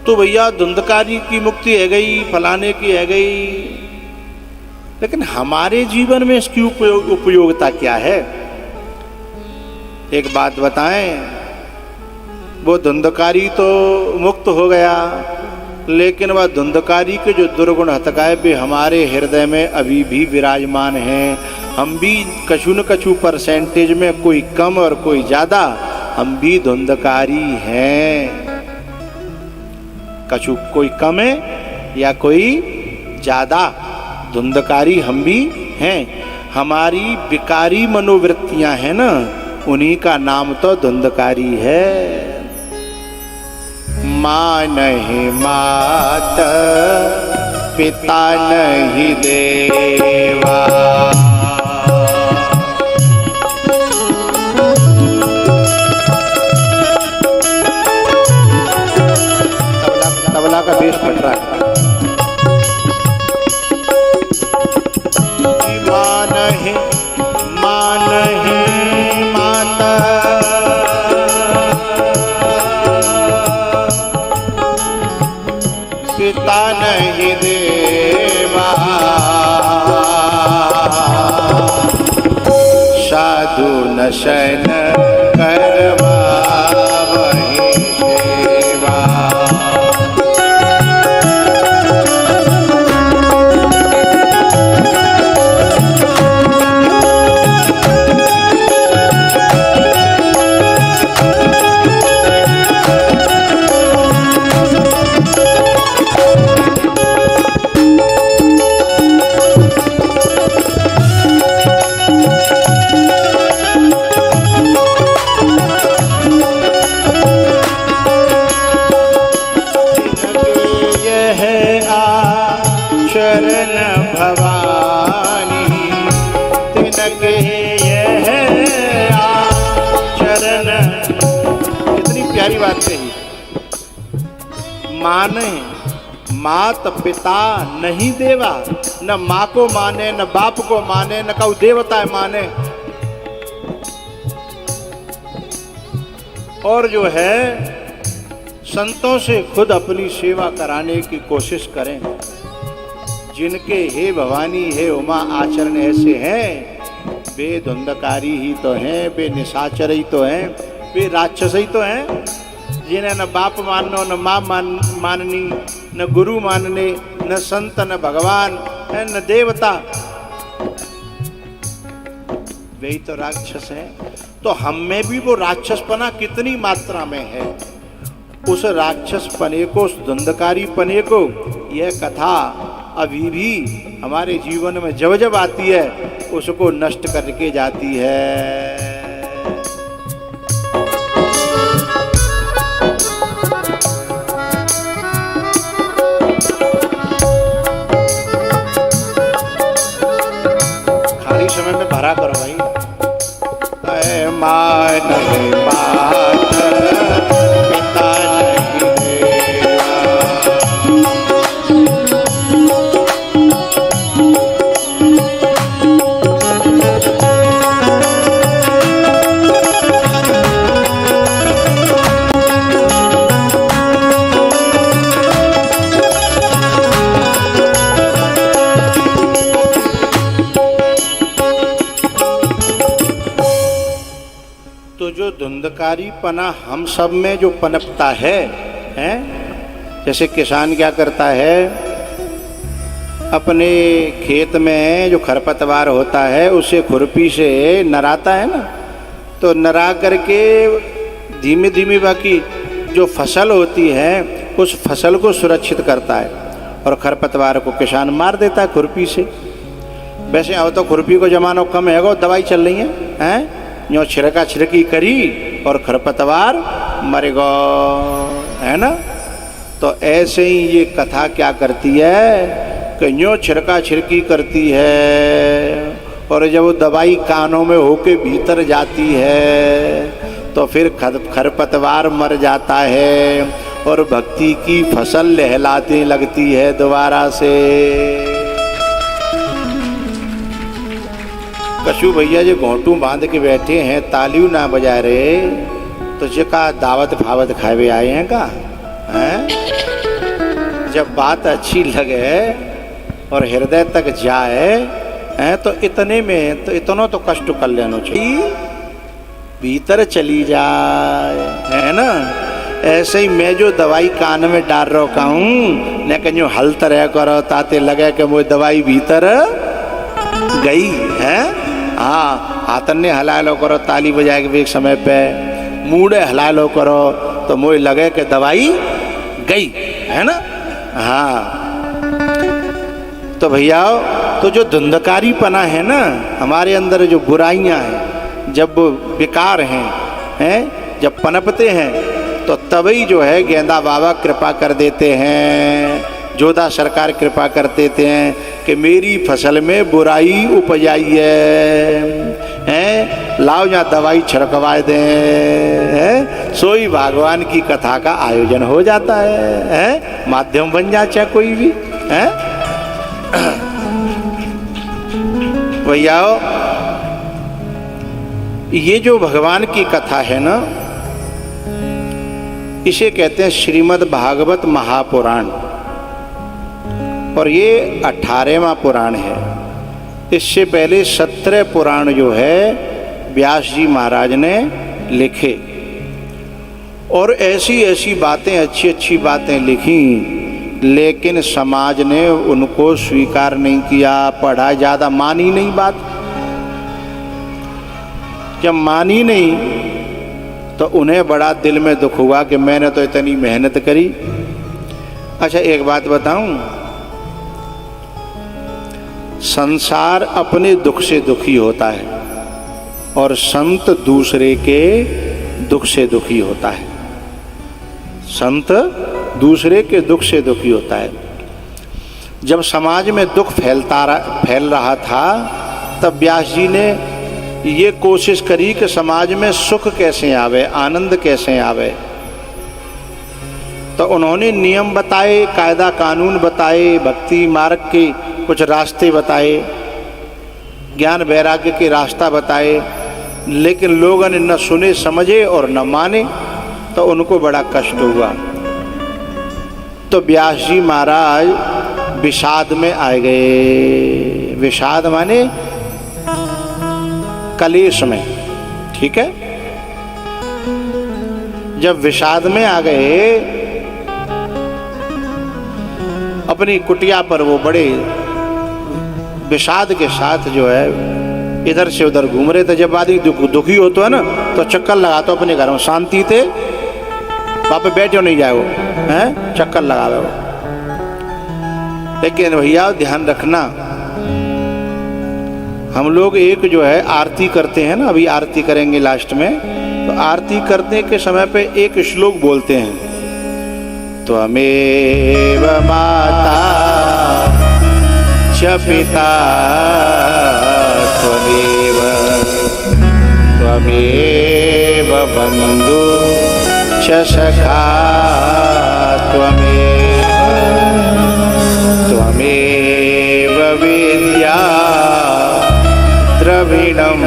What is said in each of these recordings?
तो भैया धुंधकारी की मुक्ति है गई, फलाने की है गई, लेकिन हमारे जीवन में इसकी उपयोगिता क्या है? एक बात बताएं, वो धुंधकारी तो मुक्त हो गया, लेकिन वह धुंधकारी के जो दुर्गुण हतकाए वे हमारे हृदय में अभी भी विराजमान हैं। हम भी कछु न कछु परसेंटेज में, कोई कम और कोई ज़्यादा, हम भी धुंधकारी हैं। कछु कोई कम है या कोई ज़्यादा, धुंधकारी हम भी हैं। हमारी विकारी मनोवृत्तियां हैं ना, उन्हीं का नाम तो धुंधकारी है। माँ नहीं मात, पिता नहीं देवा, तबला का बेस फट रहा है। माँ नहीं माता, पिता नहीं देवा, साधु न शयन करवा वही सेवा। चरण भवानी तिनके यह आचरण। कितनी प्यारी बात कही। माने मात पिता नहीं देवा, न माँ को माने, न बाप को माने, न कऊ देवता माने, और जो है संतों से खुद अपनी सेवा कराने की कोशिश करें। जिनके हे भवानी हे उमा आचरण ऐसे हैं, वे धुंधकारी ही तो हैं, वे निशाचर ही तो हैं, वे राक्षस ही तो हैं। जिन्हें न बाप मानो, न माँ माननी, न गुरु मानने, न संत, न भगवान, न देवता, वे ही तो राक्षस हैं। तो हम में भी वो राक्षसपना कितनी मात्रा में है, उस राक्षसपने को, उस धुंधकारी पने को यह कथा अभी भी हमारे जीवन में जब जब आती है उसको नष्ट करके जाती है। खाली समय में भरा करो भाई। माँ नहीं बात, पिता नहीं देवा, तो जो धुंधकारी पना हम सब में जो पनपता है, जैसे किसान क्या करता है, अपने खेत में जो खरपतवार होता है उसे खुरपी से नराता है ना, तो नरा करके धीमे धीमे बाकी जो फसल होती है उस फसल को सुरक्षित करता है, और खरपतवार को किसान मार देता है खुरपी से। वैसे अब तो खुरपी को जमाना कम है, वो दवाई चल रही है, यो छिड़का छिड़की करी और खरपतवार मरेगा, है ना। तो ऐसे ही ये कथा क्या करती है कि यो छिड़का छिड़की करती है, और जब वो दवाई कानों में होके भीतर जाती है तो फिर खरपतवार मर जाता है और भक्ति की फसल लहलाने लगती है दोबारा से। कशु भैया जो घोंटू बांध के बैठे हैं, तालियों ना बजा रहे, तो जो का दावत फावत खावे आए हैं का, हैं? जब बात अच्छी लगे और हृदय तक जाए हैं तो इतने में तो इतना तो कष्ट कर लेना चाहिए, भीतर चली जाए, है ना। ऐसे ही मैं जो दवाई कान में डाल रखा हूँ न कहीं हल तरह करो ताते लगे कि वो दवाई भीतर गई है। हाँ, हाथन ने हला लो करो ताली बजा के एक समय पे, मूड़े हला लो करो तो मुझे लगे कि दवाई गई, है ना। हाँ, तो भैया तो जो धुंधकारीपना है ना हमारे अंदर, जो बुराइयां हैं जब विकार हैं जब पनपते हैं तो तभी जो है गेंदा बाबा कृपा कर देते हैं, जोधा सरकार कृपा कर देते हैं कि मेरी फसल में बुराई उपजाई है, लाओ यहाँ दवाई छिड़कवा दें, सोई भगवान की कथा का आयोजन हो जाता है, माध्यम बन जा चाहे कोई भी है। भैया ये जो भगवान की कथा है ना, इसे कहते हैं श्रीमद् भागवत महापुराण, और ये 18वां पुराण है। इससे पहले 17 पुराण जो है व्यास जी महाराज ने लिखे, और ऐसी ऐसी बातें, अच्छी अच्छी बातें लिखी, लेकिन समाज ने उनको स्वीकार नहीं किया, पढ़ा, ज़्यादा मानी नहीं बात। जब मानी नहीं तो उन्हें बड़ा दिल में दुख हुआ कि मैंने तो इतनी मेहनत करी। अच्छा एक बात बताऊं, संसार अपने दुख से दुखी होता है और संत दूसरे के दुख से दुखी होता है। संत दूसरे के दुख से दुखी होता है। जब समाज में दुख फैल रहा था तब व्यास जी ने ये कोशिश करी कि समाज में सुख कैसे आवे, आनंद कैसे आवे। तो उन्होंने नियम बताए, कायदा कानून बताए, भक्ति मार्ग के कुछ रास्ते बताए, ज्ञान वैराग्य के रास्ता बताए, लेकिन लोगों ने न सुने समझे और न माने, तो उनको बड़ा कष्ट हुआ। तो व्यास जी महाराज विषाद में आ गए। विषाद माने कलेश में, ठीक है। जब विषाद में आ गए, अपनी कुटिया पर वो बड़े विषाद के साथ जो है इधर से उधर घूम रहे थे। जब आदमी दुखी होता है ना तो चक्कर लगाते हो अपने घर में, शांति थे वहाँ पे बैठे नहीं जाए वो, हैं, चक्कर लगा दो। लेकिन भैया ध्यान रखना, हम लोग एक जो है आरती करते हैं ना, अभी आरती करेंगे लास्ट में, तो आरती करने के समय पे एक श्लोक बोलते हैं, त्वमेव माता च पिता त्वमेव बंधु च सखा त्वमेव विद्या द्रविणं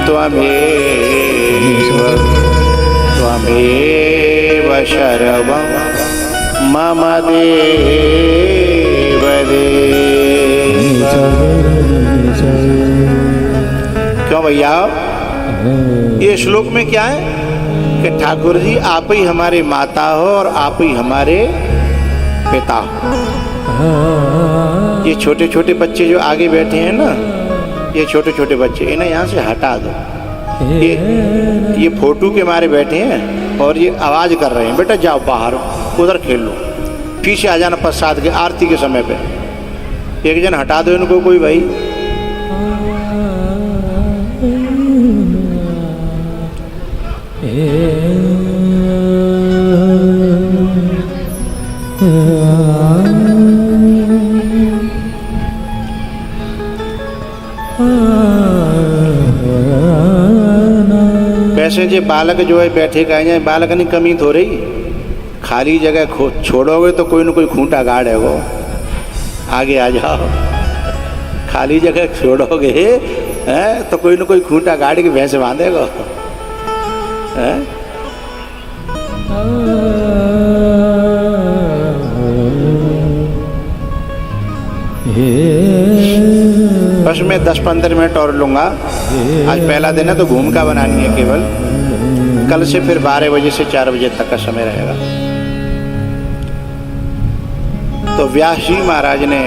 त्वमेव शर्वं मम देव क्यों भैया? ये श्लोक में क्या है कि ठाकुर जी आप ही हमारे माता हो और आप ही हमारे पिता हो। ये छोटे छोटे बच्चे जो आगे बैठे हैं ना, ये छोटे छोटे बच्चे, इन्हें यहाँ से हटा दो। ये फोटो के मारे बैठे हैं और ये आवाज़ कर रहे हैं, बेटा जाओ बाहर उधर खेल लो, पीछे आ जाना प्रसाद के आरती के समय पे। एक जन हटा दो इनको कोई भाई। वैसे जो बालक जो है बैठे गए, बालक नहीं कमी तो रही, खाली जगह छोड़ोगे तो कोई न कोई खूंटा गाड़ है, वो आगे आ जाओ। खाली जगह छोड़ोगे हैं तो कोई न कोई खूंटा गाड़ के भैंस बांधेगा हैं। बस मैं 10-15 मिनट और लूँगा। आज पहला दिन है तो भूमिका बनानी है केवल। कल से फिर 12 बजे से 4 बजे तक का समय रहेगा। तो व्यास जी महाराज ने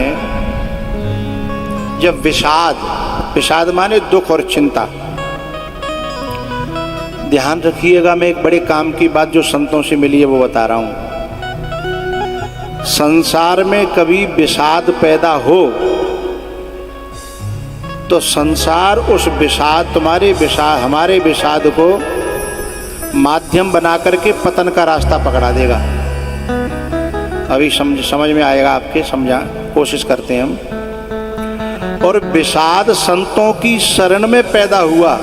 जब विषाद माने दुख और चिंता, ध्यान रखिएगा, मैं एक बड़े काम की बात जो संतों से मिली है वो बता रहा हूं। संसार में कभी विषाद पैदा हो तो संसार उस विषाद, हमारे विषाद को माध्यम बना करके पतन का रास्ता पकड़ा देगा। अभी समझ में आएगा आपके, कोशिश करते हैं हम। और विषाद संतों की शरण में पैदा हुआ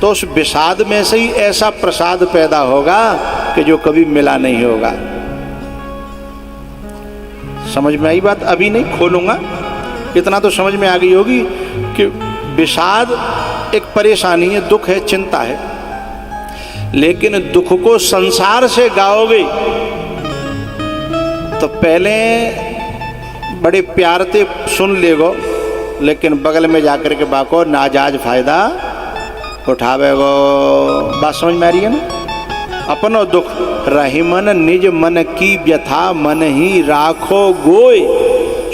तो उस विषाद में से ही ऐसा प्रसाद पैदा होगा कि जो कभी मिला नहीं होगा। समझ में आई बात? अभी नहीं खोलूंगा, इतना तो समझ में आ गई होगी कि विषाद एक परेशानी है, दुख है, चिंता है। लेकिन दुख को संसार से गाओगे तो पहले बड़े प्यार से सुन लेगो, लेकिन बगल में जाकर के बाको नाजायज फायदा उठावेगो। बात समझ में आ रही है ना? अपनो दुख रहीमन निज मन की व्यथा मन ही राखो गोय,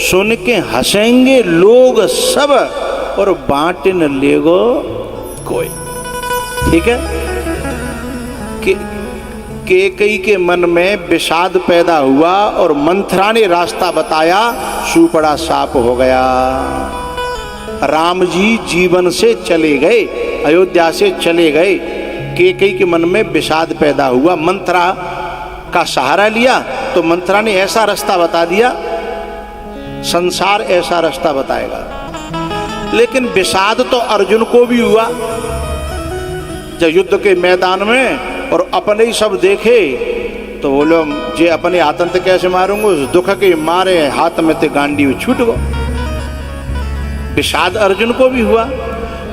सुन के हंसेंगे लोग सब और बांट न लेगो कोई। ठीक है? केकई के मन में विषाद पैदा हुआ और मंथरा ने रास्ता बताया, सुपड़ा साप हो गया। राम जी जीवन से चले गए, अयोध्या से चले गए। केकई के मन में विषाद पैदा हुआ, मंथरा का सहारा लिया तो मंथरा ने ऐसा रास्ता बता दिया, संसार ऐसा रास्ता बताएगा। लेकिन विषाद तो अर्जुन को भी हुआ जब युद्ध के मैदान में, और अपने ही सब देखे तो बोलो जे अपने आतंक कैसे मारूंगा, उस दुख के मारे हाथ में ते गांडी छूट गो। विषाद अर्जुन को भी हुआ,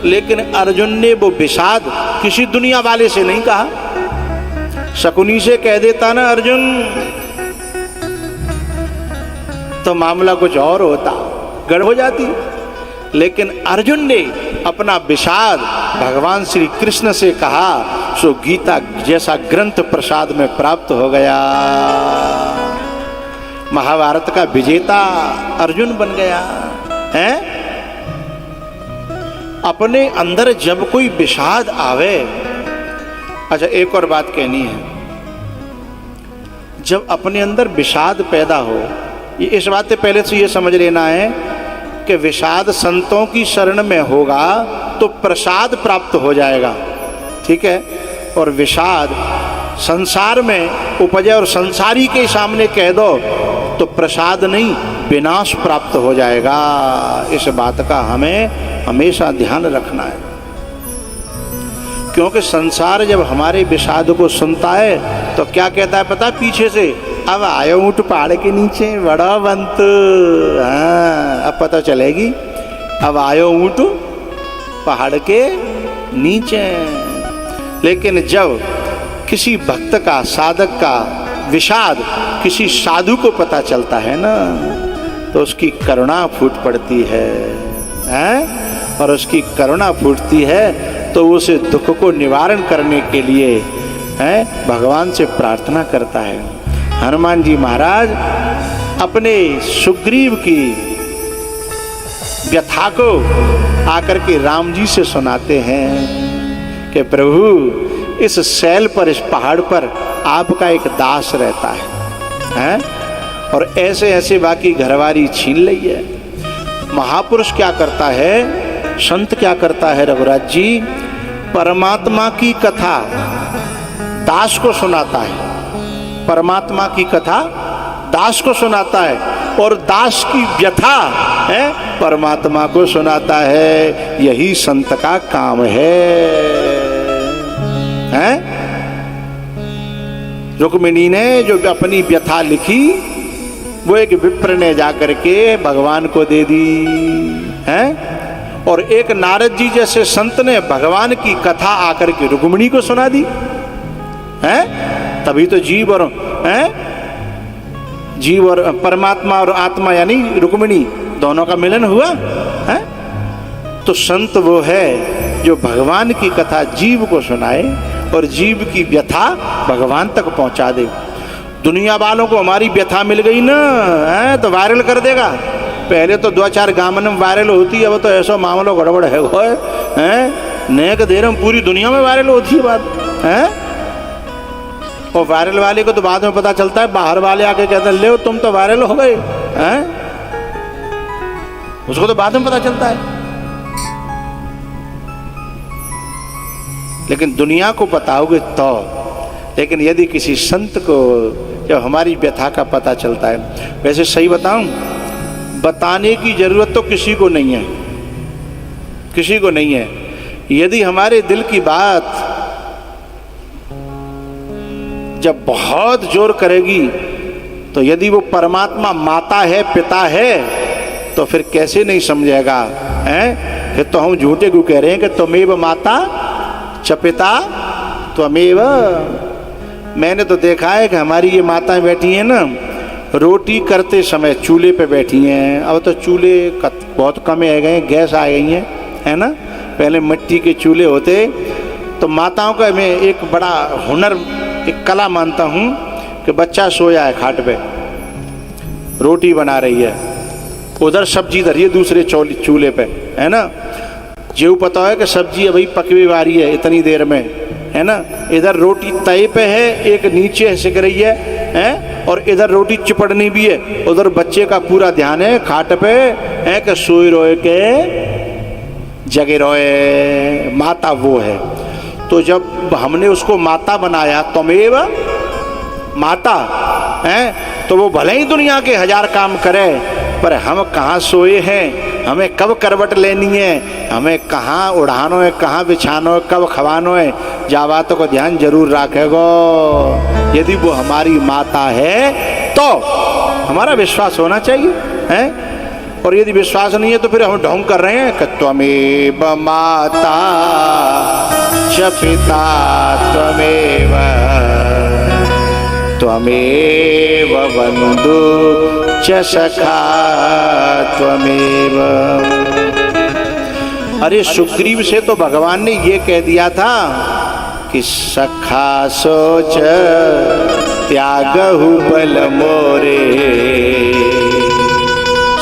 लेकिन अर्जुन ने वो विषाद किसी दुनिया वाले से नहीं कहा। शकुनी से कह देता ना अर्जुन तो मामला कुछ और होता, गड़ हो जाती। लेकिन अर्जुन ने अपना विषाद भगवान श्री कृष्ण से कहा, सो गीता जैसा ग्रंथ प्रसाद में प्राप्त हो गया। महाभारत का विजेता अर्जुन बन गया है। अपने अंदर जब कोई विषाद आवे, अच्छा एक और बात कहनी है, जब अपने अंदर विषाद पैदा हो, ये इस बात से पहले से ये समझ लेना है कि विषाद संतों की शरण में होगा तो प्रसाद प्राप्त हो जाएगा। ठीक है? और विषाद संसार में उपजे और संसारी के सामने कह दो तो प्रसाद नहीं, विनाश प्राप्त हो जाएगा। इस बात का हमें हमेशा ध्यान रखना है, क्योंकि संसार जब हमारे विषाद को सुनता है तो क्या कहता है पता? पीछे से, अब आयो ऊँट पहाड़ के नीचे बड़ा बंत। हाँ, अब पता चलेगी, अब आयो ऊँट पहाड़ के नीचे। लेकिन जब किसी भक्त का, साधक का विषाद किसी साधु को पता चलता है ना, तो उसकी करुणा फूट पड़ती है, हैं? और उसकी करुणा फूटती है तो उस दुख को निवारण करने के लिए हैं भगवान से प्रार्थना करता है। हनुमान जी महाराज अपने सुग्रीव की व्यथा को आकर के राम जी से सुनाते हैं कि प्रभु इस शैल पर, इस पहाड़ पर आपका एक दास रहता है, और ऐसे ऐसे बाकी घरवारी छीन ली है। महापुरुष क्या करता है, संत क्या करता है रघुराज जी, परमात्मा की कथा दास को सुनाता है। परमात्मा की कथा दास को सुनाता है और दास की व्यथा है परमात्मा को सुनाता है। यही संत का काम है? रुक्मिणी ने जो अपनी व्यथा लिखी वो एक विप्र ने जाकर के भगवान को दे दी है, और एक नारद जी जैसे संत ने भगवान की कथा आकर के रुक्मिणी को सुना दी है। तभी तो जीव और परमात्मा और आत्मा यानी रुक्मिणी दोनों का मिलन हुआ तो संत वो है जो भगवान की कथा जीव को सुनाए और जीव की व्यथा भगवान तक पहुंचा दे। दुनिया वालों को हमारी व्यथा मिल गई ना है तो वायरल कर देगा। पहले तो 2-4 गाँव में वायरल होती, अब तो ऐसा मामला गड़बड़ है वो है नेक देर में पूरी दुनिया में वायरल होती है बात है। और वायरल वाले को तो बाद में पता चलता है, बाहर वाले आके कहते हैं ले तुम तो वायरल हो गए हैं, उसको तो बाद में पता चलता है। लेकिन दुनिया को बताओगे तो, लेकिन यदि किसी संत को जब हमारी व्यथा का पता चलता है, वैसे सही बताऊं, बताने की जरूरत तो किसी को नहीं है, किसी को नहीं है। यदि हमारे दिल की बात जब बहुत जोर करेगी तो यदि वो परमात्मा माता है पिता है तो फिर कैसे नहीं समझेगा हैं। फिर तो हम झूठे क्यों कह रहे हैं कि त्वमेव माता च पिता त्वमेव। मैंने तो देखा है कि हमारी ये माताएं बैठी हैं ना, रोटी करते समय चूल्हे पे बैठी हैं। अब तो चूल्हे बहुत कम आ गए, गैस आ गई हैं है ना। पहले मिट्टी के चूल्हे होते। तो माताओं का मैं एक बड़ा हुनर, एक कला मानता हूँ कि बच्चा सोया है खाट पे, रोटी बना रही है, उधर सब्जी धरी है दूसरे चूल्हे पे है ना। जो पता है कि सब्जी अभी पकवी वाली है इतनी देर में है ना, इधर रोटी तय पे है, एक नीचे सिक रही है और इधर रोटी चिपड़नी भी है। उधर बच्चे का पूरा ध्यान है खाट पे है कि सोए रोए के जगे रोए। माता वो है। तो जब हमने उसको माता बनाया, त्वमेव माता है, तो वो भले ही दुनिया के 1000 काम करे, पर हम कहाँ सोए हैं, हमें कब करवट लेनी है, हमें कहाँ उड़ानो है, कहाँ बिछानो है, कब खवानो है, जा बातों को ध्यान जरूर रखेगो। यदि वो हमारी माता है तो हमारा विश्वास होना चाहिए है। और यदि विश्वास नहीं है तो फिर हम ढोंग कर रहे हैं कि त्वमेव माता च पिता त्वमेव त्वमेव बंधु च सखा त्वमेव। अरे सुग्रीव से तो भगवान ने ये कह दिया था कि सखा सोच त्यागहु बल मोरे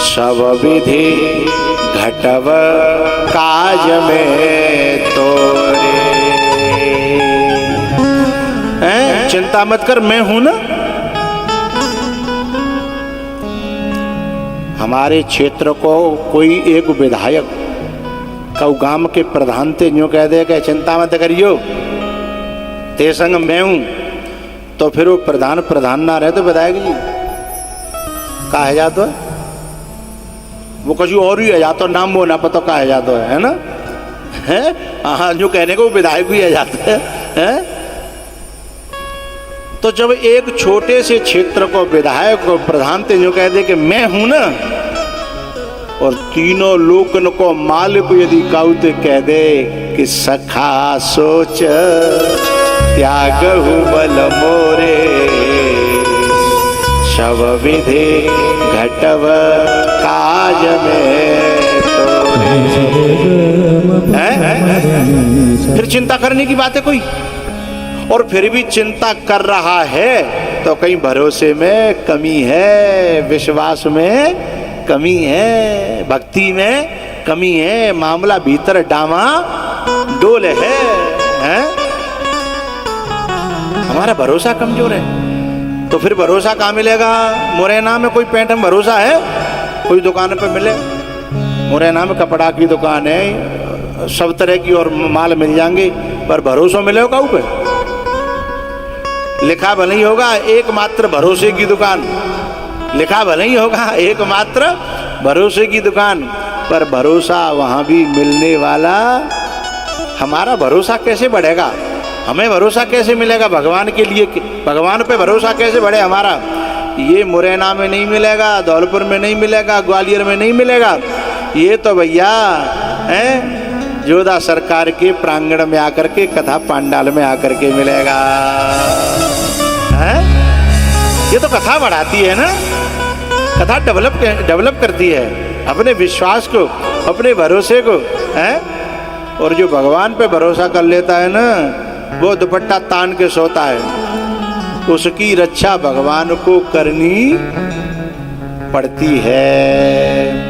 सब विधि घटव काज में तोरे। चिंता मत कर, मैं हूं ना। हमारे क्षेत्र को कोई एक विधायक कऊ गांव के प्रधान थे यूं कह दे कि चिंता मत करियो ते संग मैं हूं, तो फिर वो प्रधान ना रहे तो विधायक जी कहा जाता है, वो कभी और ही है जाता, नाम वो ना पता कहा जाता है ना है। हाँ जो कहने को विधायक भी आ जाता है। तो जब एक छोटे से क्षेत्र को विधायक को प्रधान थे जो कह दे कि मैं हूं ना, और तीनों लोकन को मालिक यदि काउते कह दे कि सखा सोच त्यागहु बल मोरे सब विधि घटव काज में तोरे। फिर चिंता करने की बात है कोई, और फिर भी चिंता कर रहा है तो कहीं भरोसे में कमी है, विश्वास में कमी है, भक्ति में कमी है, मामला भीतर डामा डोल है? हमारा भरोसा कमजोर है। तो फिर भरोसा कहाँ मिलेगा? मुरैना में कोई पेंट में भरोसा है? कोई दुकान पे मिले? मुरैना में कपड़ा की दुकान है, सब तरह की और माल मिल जाएंगे, पर भरोसा मिलेगा ऊपर? लिखा भले ही होगा एकमात्र भरोसे की दुकान, लिखा भले ही होगा एकमात्र भरोसे की दुकान, पर भरोसा वहां भी मिलने वाला। हमारा भरोसा कैसे बढ़ेगा? हमें भरोसा कैसे मिलेगा भगवान के लिए? भगवान पे भरोसा कैसे बढ़े हमारा? ये मुरैना में नहीं मिलेगा, धौलपुर में नहीं मिलेगा, ग्वालियर में नहीं मिलेगा। ये तो भैया है जोधा सरकार के प्रांगण में आकर के, कथा पांडाल में आकर के मिलेगा। है? ये तो कथा बढ़ाती है ना, कथा डेवलप करती है। अपने विश्वास को, अपने भरोसे को है। और जो भगवान पे भरोसा कर लेता है ना, वो दुपट्टा तान के सोता है, उसकी रक्षा भगवान को करनी पड़ती है।